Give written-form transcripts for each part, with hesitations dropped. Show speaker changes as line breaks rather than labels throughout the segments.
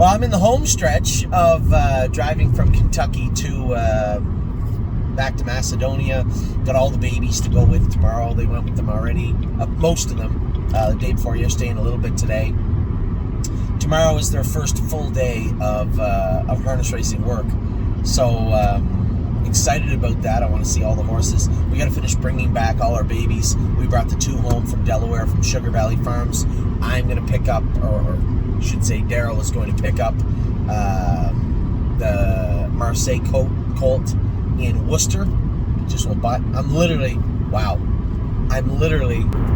Well, I'm in the home stretch of driving from Kentucky to back to Macedonia. Got all the babies to go with tomorrow. They went with them already. Most of them the day before yesterday and a little bit today. Tomorrow is their first full day of harness racing work. So excited about that. I want to see all the horses. We got to finish bringing back all our babies. We brought the 2 home from Delaware, from Sugar Valley Farms. I'm going to pick up, or I should say Daryl is going to pick up the Marseille colt in Worcester. Just went by. I'm literally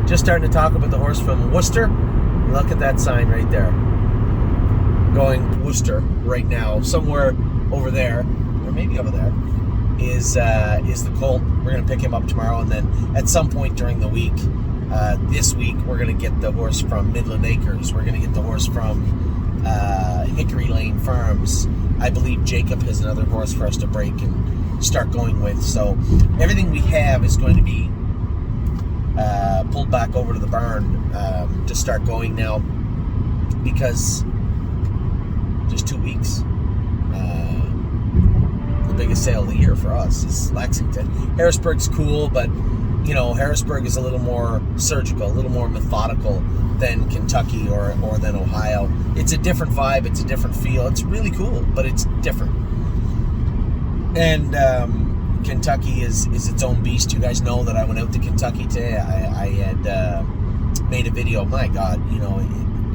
just starting to talk about the horse from Worcester. Look at that sign right there. Going Worcester right now. Somewhere over there, or maybe over there, is the colt. We're going to pick him up tomorrow, and then at some point during the week, this week, we're going to get the horse from Midland Acres. We're going to get the horse from Hickory Lane Farms. I believe Jacob has another horse for us to break and start going with. So everything we have is going to be pulled back over to the barn to start going now, because just 2 weeks. The biggest sale of the year for us is Lexington. Harrisburg's cool, but you know, Harrisburg is a little more surgical, a little more methodical than Kentucky or than Ohio. It's a different vibe, it's a different feel. It's really cool, but it's different. And Kentucky is its own beast. You guys know that I went out to Kentucky today. I had made a video. My God, you know,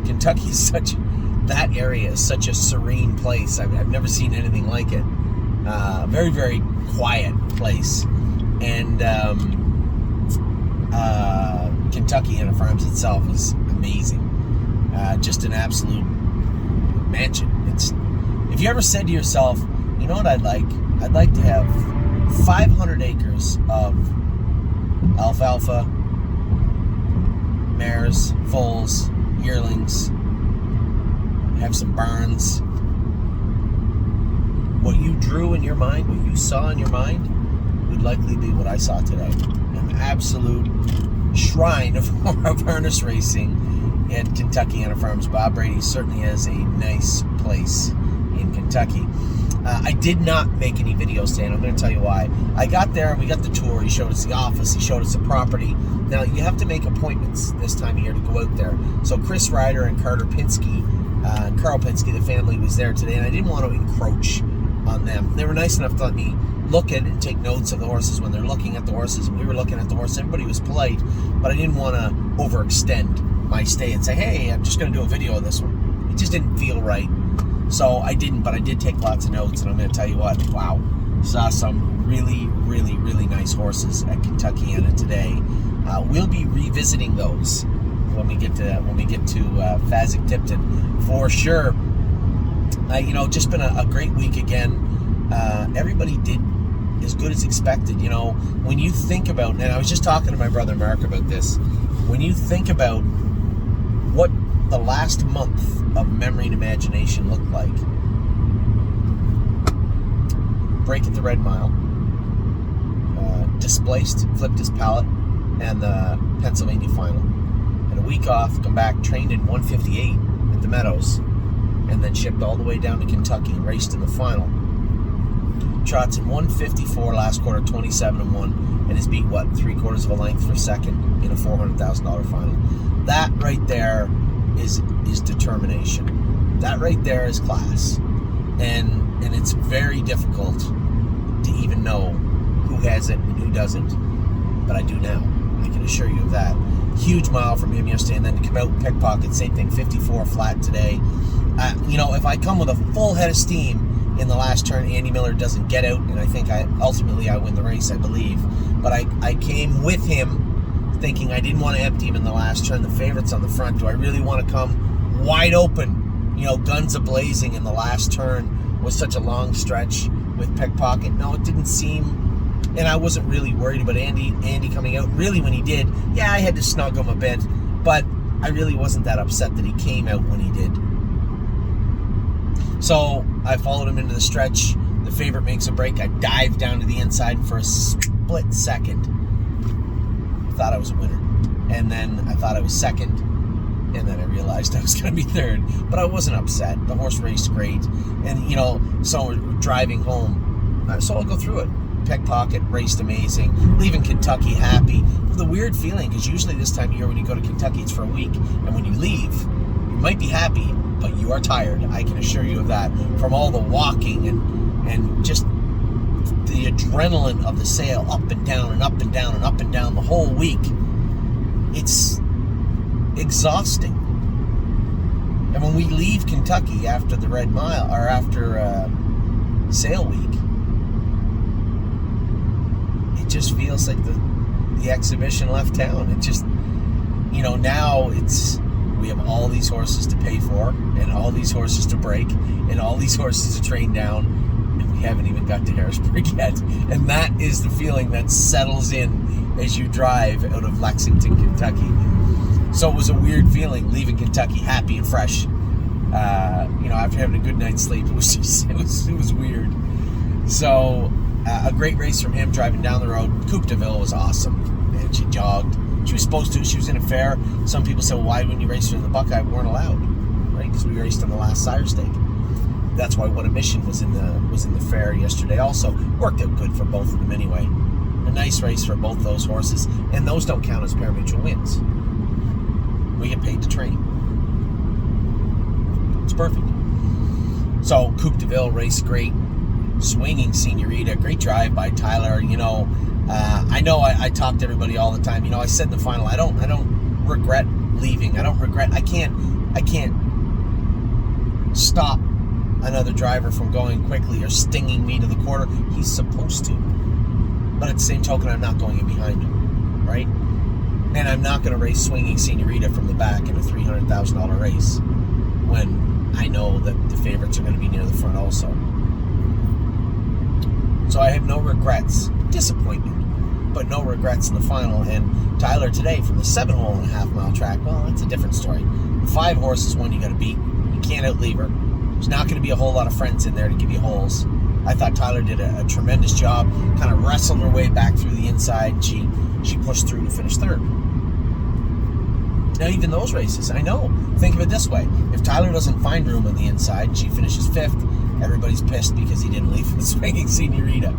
Kentucky is that area is such a serene place. I've never seen anything like it. Very, very quiet place. And Kentucky Farms itself is amazing. Just an absolute mansion. If you ever said to yourself, you know what I'd like? I'd like to have 500 acres of alfalfa, mares, foals, yearlings, have some barns. What you drew in your mind, what you saw in your mind, would likely be what I saw today. An absolute shrine of harness racing at Kentucky Farms. Bob Brady certainly has a nice place in Kentucky. I did not make any videos today, and I'm going to tell you why. I got there, we got the tour, he showed us the office, he showed us the property. Now, you have to make appointments this time of year to go out there. So Chris Ryder and Carter Pinsky, Carl Pinsky, the family, was there today, and I didn't want to encroach on them. They were nice enough to let me look at and take notes of the horses when they're looking at the horses, and we were looking at the horse. Everybody was polite, but I didn't want to overextend my stay and say, hey, I'm just going to do a video of this one. It just didn't feel right. So I didn't, but I did take lots of notes, and I'm going to tell you what, wow, saw some really, really, really nice horses at Kentuckiana today. We'll be revisiting those when we get to Fasig-Tipton for sure. You know, just been a great week again. Everybody did as good as expected. You know, when you think about, and I was just talking to my brother Mark about this, when you think about what the last month of Memory and Imagination looked like. Break at the Red Mile, displaced, flipped his pallet, and the Pennsylvania final. Had a week off, come back, trained in 158 at the Meadows, and then shipped all the way down to Kentucky and raced in the final. Trots in 154 last quarter, 27-1, and has beat, what, 3/4 of a length for second in a $400,000 final. That right there is determination. That right there is class. And it's very difficult to even know who has it and who doesn't. But I do now. I can assure you of that. Huge mile from him yesterday, and then to come out and pickpocket, same thing, 54 flat today. You know, if I come with a full head of steam in the last turn, Andy Miller doesn't get out, and I think ultimately I win the race, I believe. But I came with him thinking I didn't want to empty him in the last turn. The favorite's on the front. Do I really want to come wide open, you know, guns a-blazing in the last turn with such a long stretch with pickpocket? No, it didn't seem, and I wasn't really worried about Andy coming out. Really, when he did, yeah, I had to snug him a bit, but I really wasn't that upset that he came out when he did. So I followed him into the stretch. The favorite makes a break. I dived down to the inside for a split second. I thought I was a winner. And then I thought I was second. And then I realized I was going to be third, but I wasn't upset. The horse raced great. And, so we're driving home. So I'll go through it. Pickpocket raced amazing. Leaving Kentucky happy. The weird feeling, because usually this time of year when you go to Kentucky, it's for a week. And when you leave, you might be happy, but you are tired. I can assure you of that. From all the walking and just the adrenaline of the sale, up and down and up and down and up and down the whole week. It's exhausting. And when we leave Kentucky after the Red Mile, or after sale week, it just feels like the exhibition left town. It just, now we have all these horses to pay for, and all these horses to break, and all these horses to train down, and we haven't even got to Harrisburg yet. And that is the feeling that settles in as you drive out of Lexington, Kentucky. So it was a weird feeling leaving Kentucky happy and fresh. After having a good night's sleep, it was weird. So a great race from him driving down the road. Coupe de Ville was awesome, and she jogged. She was supposed to. She was in a fair. Some people said, well, why wouldn't you race her in the Buckeye? We weren't allowed, right? Because we raced on the last sire stake. That's why What a Mission was in the fair yesterday. Also worked out good for both of them anyway. A nice race for both those horses, and those don't count as pari-mutuel wins. We get paid to train. It's perfect. So Coupe de Ville raced great. Swinging Senorita, great drive by Tyler. I know I talk to everybody all the time. I said in the final, I don't regret leaving. I can't stop another driver from going quickly or stinging me to the quarter. He's supposed to. But at the same token, I'm not going in behind him, right? And I'm not going to race Swinging Senorita from the back in a $300,000 race when I know that the favorites are going to be near the front also. So I have no regrets. Disappointment, but no regrets in the final. And Tyler today from the 7.5 mile track, well, that's a different story. The 5 horses, one you got to beat. You can't outleave her. There's not going to be a whole lot of friends in there to give you holes. I thought Tyler did a tremendous job, kind of wrestled her way back through the inside, and she pushed through to finish third. Now, even those races, I know. Think of it this way. If Tyler doesn't find room on the inside and she finishes 5th, everybody's pissed because he didn't leave with Swinging Senorita.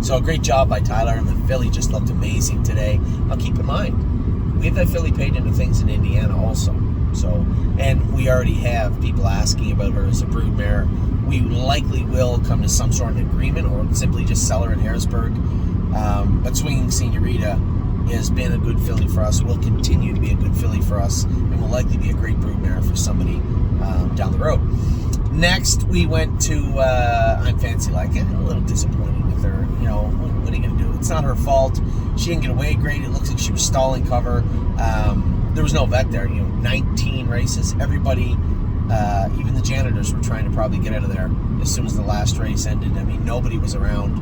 So a great job by Tyler, and the filly just looked amazing today. Now keep in mind, we have that filly paid into things in Indiana also. So, and we already have people asking about her as a broodmare. We likely will come to some sort of agreement or simply just sell her in Harrisburg. But Swinging Senorita has been a good filly for us, will continue to be a good filly for us, and will likely be a great broodmare for somebody down the road. Next, we went to I'm Fancy Like It. A little disappointed with her. What are you going to do? It's not her fault. She didn't get away great. It looks like she was stalling cover. There was no vet there. 19 races. Everybody, even the janitors, were trying to probably get out of there as soon as the last race ended. I mean, nobody was around.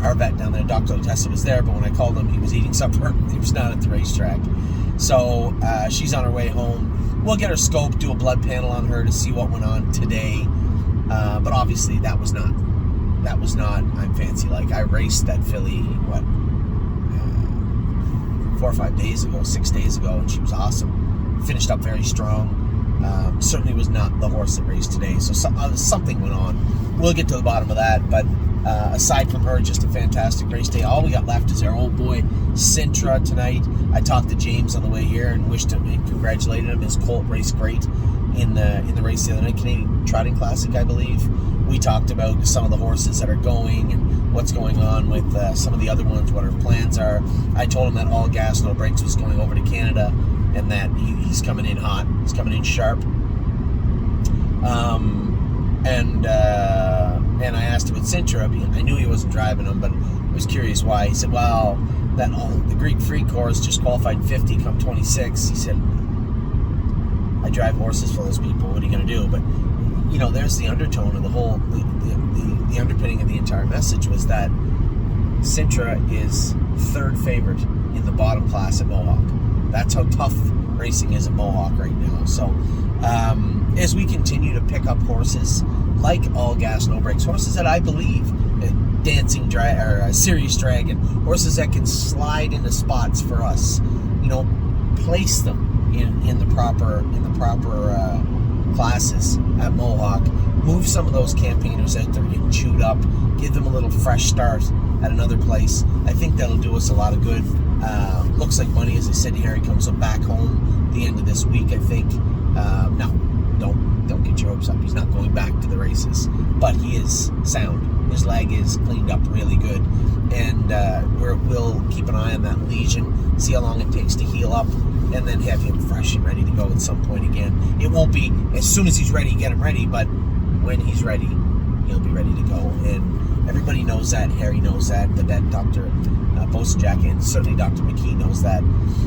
Our vet down there, Dr. Otessa, was there, but when I called him, he was eating supper. He was not at the racetrack. So she's on her way home. We'll get her scoped, do a blood panel on her to see what went on today. But obviously, that was not I'm Fancy Like. I raced that filly, 4 or 5 days ago, 6 days ago, and she was awesome. Finished up very strong. Certainly was not the horse that raced today. So something went on. We'll get to the bottom of that, but aside from her, just a fantastic race day. All we got left is our old boy Sintra tonight. I talked to James on the way here and wished him and congratulated him. His colt raced great in the race the other night, Canadian Trotting Classic, I believe. We talked about some of the horses that are going and what's going on with some of the other ones, what our plans are. I told him that All Gas No Brakes was going over to Canada and that he's coming in hot. He's coming in sharp. And I asked him about Sintra. I knew he wasn't driving him, but I was curious why. He said, well, the Greek Freak horse just qualified 50, come 26. He said, I drive horses for those people. What are you going to do? But, there's the undertone of the whole, the underpinning of the entire message was that Sintra is 3rd favorite in the bottom class at Mohawk. That's how tough racing is at Mohawk right now. So, as we continue to pick up horses like All Gas No Brakes, horses that I believe, Serious Dragon, horses that can slide into spots for us. place them in the proper classes at Mohawk. Move some of those campaigners out there getting chewed up. Give them a little fresh start at another place. I think that'll do us a lot of good. Looks like money, as I said, Harry comes back home the end of this week, I think. No, don't get your hopes up. He's not going back to the races, but he is sound. His leg is cleaned up really good, and we'll keep an eye on that lesion, see how long it takes to heal up, and then have him fresh and ready to go at some point again. It won't be as soon as he's ready, get him ready, but when he's ready, he'll be ready to go. And everybody knows that. Harry knows that. But that Dr. Bosenjack and certainly Dr. McKee knows that.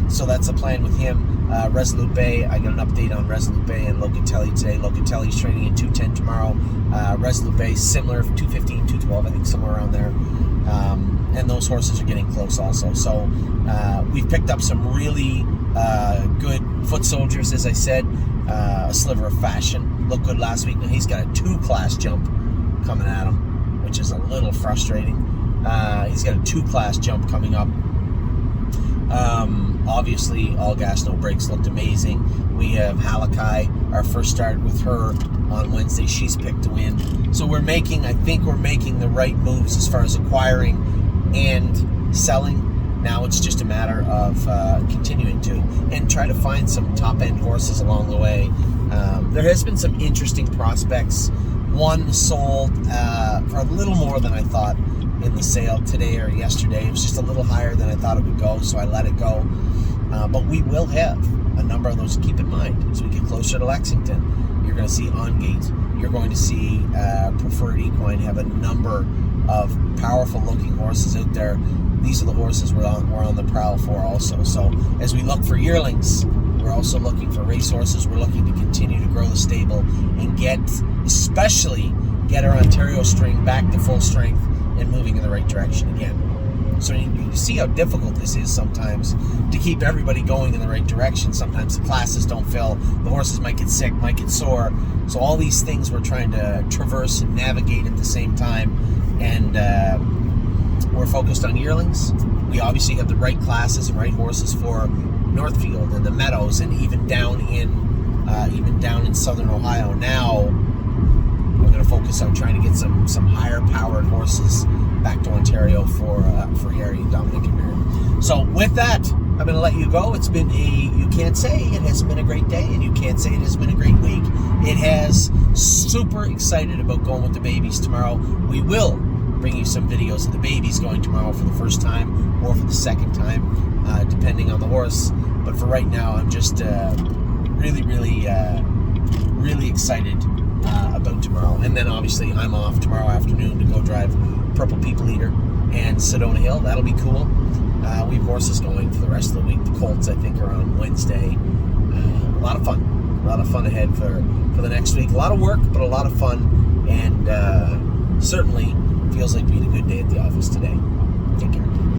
So that's the plan with him. Resolute Bay, I got an update on Resolute Bay and Locatelli today. Locatelli's training at 210 tomorrow. Resolute Bay, similar, 215, 212, I think somewhere around there. And those horses are getting close also. So we've picked up some really good foot soldiers, as I said. A sliver of fashion. Looked good last week. Now he's got a 2-class jump coming at him, which is a little frustrating. He's got a 2-class jump coming up. Obviously, All Gas No Brakes looked amazing. We have Halakai, our first start with her on Wednesday. She's picked to win. So I think we're making the right moves as far as acquiring and selling. Now it's just a matter of continuing to and try to find some top-end horses along the way. There has been some interesting prospects. One sold for a little more than I thought in the sale today or yesterday. It was just a little higher than I thought it would go, so I let it go. But we will have a number of those to keep in mind as we get closer to Lexington. You're going to see On Gate. You're going to see Preferred Equine have a number of powerful-looking horses out there. These are the horses we're on the prowl for also. So as we look for yearlings, we're also looking for racehorses. We're looking to continue to grow the stable and especially get our Ontario string back to full strength and moving in the right direction again. So you see how difficult this is sometimes to keep everybody going in the right direction. Sometimes the classes don't fill. The horses might get sick, might get sore. So all these things we're trying to traverse and navigate at the same time. And we're focused on yearlings. We obviously have the right classes and right horses for Northfield and the Meadows, and even down in Southern Ohio. Now we're going to focus on trying to get some higher powered horses back to Ontario for Harry and Dominic and Miriam. So with that, I'm going to let you go. It's been you can't say it hasn't been a great day, and you can't say it has been a great week. It has. Super excited about going with the babies tomorrow. We will bring you some videos of the babies going tomorrow for the first time or for the second time, depending on the horse. But for right now, I'm just really excited about tomorrow. And then obviously I'm off tomorrow afternoon to go drive Purple People Eater and Sedona Hill. That'll be cool. We have horses going for the rest of the week. The Colts, I think, are on Wednesday. A lot of fun ahead for the next week. A lot of work, but a lot of fun. And certainly feels like we had a good day at the office today. Take care.